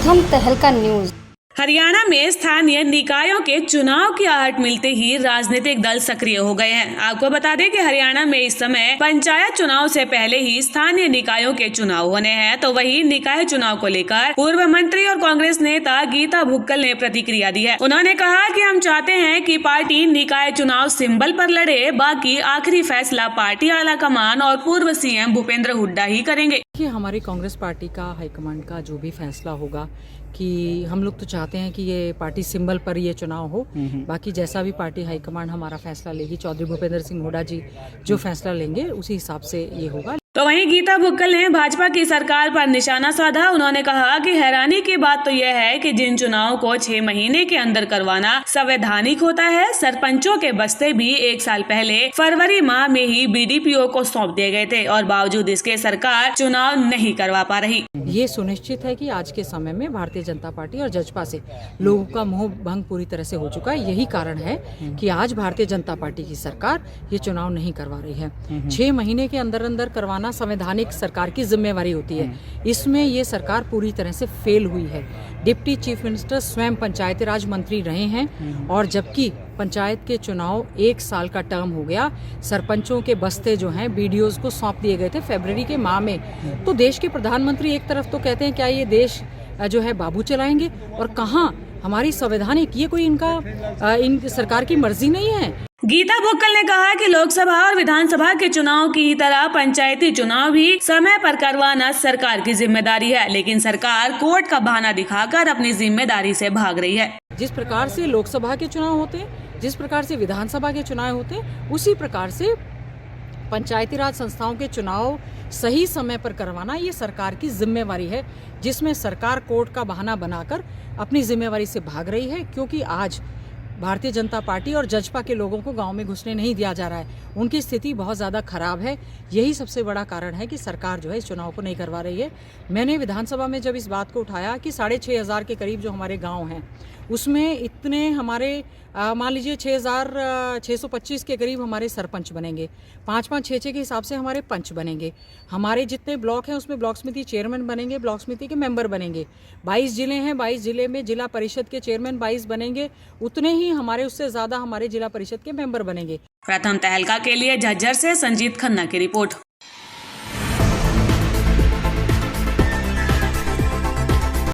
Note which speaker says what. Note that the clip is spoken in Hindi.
Speaker 1: प्रथम तहलका न्यूज।
Speaker 2: हरियाणा में स्थानीय निकायों के चुनाव की आहट मिलते ही राजनीतिक दल सक्रिय हो गए हैं। आपको बता दें कि हरियाणा में इस समय पंचायत चुनाव से पहले ही स्थानीय निकायों के चुनाव होने हैं, तो वही निकाय चुनाव को लेकर पूर्व मंत्री और कांग्रेस नेता गीता भुक्कल ने प्रतिक्रिया दी है। उन्होंने कहा कि हम चाहते हैं कि पार्टी निकाय चुनाव सिंबल पर लड़े, बाकी आखिरी फैसला पार्टी आलाकमान और पूर्व सीएम भूपेंद्र हुड्डा ही करेंगे।
Speaker 3: हमारी कांग्रेस पार्टी का हाईकमांड का जो भी फैसला होगा, कि हम लोग तो चाहते हैं कि ये पार्टी सिंबल पर ये चुनाव हो, बाकी जैसा भी पार्टी हाईकमांड हमारा फैसला लेगी, चौधरी भूपेंद्र सिंह हुड्डा जी जो फैसला लेंगे उसी हिसाब से ये होगा।
Speaker 2: तो वहीं गीता भुक्कल ने भाजपा की सरकार पर निशाना साधा। उन्होंने कहा कि हैरानी की बात तो यह है कि जिन चुनाव को 6 महीने के अंदर करवाना संवैधानिक होता है, सरपंचों के बस्ते भी 1 साल पहले फरवरी माह में ही बीडीपीओ को सौंप दिए गए थे और बावजूद इसके सरकार चुनाव नहीं करवा पा रही।
Speaker 3: ये सुनिश्चित है कि आज के समय में भारतीय जनता पार्टी और जजपा से लोगों का मोह भंग पूरी तरह से हो चुका है। यही कारण है कि आज भारतीय जनता पार्टी की सरकार ये चुनाव नहीं करवा रही है। 6 महीने के अंदर अंदर करवाना संवैधानिक सरकार की जिम्मेवारी होती है। इसमें ये सरकार पूरी तरह से फेल हुई है। डिप्टी चीफ मिनिस्टर स्वयं पंचायती राज मंत्री रहे हैं और जबकि पंचायत के चुनाव 1 साल का टर्म हो गया, सरपंचों के बस्ते जो हैं बीडीओज को सौंप दिए गए थे फरवरी के माह में। तो देश के प्रधानमंत्री एक तरफ तो कहते हैं क्या ये देश जो है बाबू चलाएंगे, और कहाँ हमारी संवैधानिक, ये कोई इन सरकार की मर्जी नहीं है।
Speaker 2: गीता भुक्कल ने कहा कि लोकसभा और विधानसभा के चुनाव की ही तरह पंचायती चुनाव भी समय पर करवाना सरकार की जिम्मेदारी है, लेकिन सरकार कोर्ट का बहाना दिखाकर अपनी जिम्मेदारी से भाग रही है।
Speaker 3: जिस प्रकार से लोकसभा के चुनाव होते हैं, जिस प्रकार से विधानसभा के चुनाव होते हैं, उसी प्रकार से पंचायती राज संस्थाओं के चुनाव सही समय पर करवाना ये सरकार की जिम्मेवारी है, जिसमें सरकार कोर्ट का बहाना बनाकर अपनी जिम्मेवारी से भाग रही है। क्योंकि आज भारतीय जनता पार्टी और जजपा के लोगों को गांव में घुसने नहीं दिया जा रहा है, उनकी स्थिति बहुत ज़्यादा खराब है। यही सबसे बड़ा कारण है कि सरकार जो है इस चुनाव को नहीं करवा रही है। मैंने विधानसभा में जब इस बात को उठाया कि 6,500 के करीब जो हमारे गांव हैं, उसमें इतने हमारे मान लीजिए 6,625 के करीब हमारे सरपंच बनेंगे, 5-5, 6-6 के हिसाब से हमारे पंच बनेंगे। हमारे जितने ब्लॉक हैं उसमें ब्लॉक समिति चेयरमैन बनेंगे, ब्लॉक समिति के मेंबर बनेंगे। 22 जिले हैं, 22 जिले में जिला परिषद के चेयरमैन 22 बनेंगे, उतने ही हमारे उससे ज़्यादा हमारे जिला परिषद के मेंबर बनेंगे।
Speaker 2: प्रथम तहलका के लिए झज्जर से संजीत खन्ना की रिपोर्ट।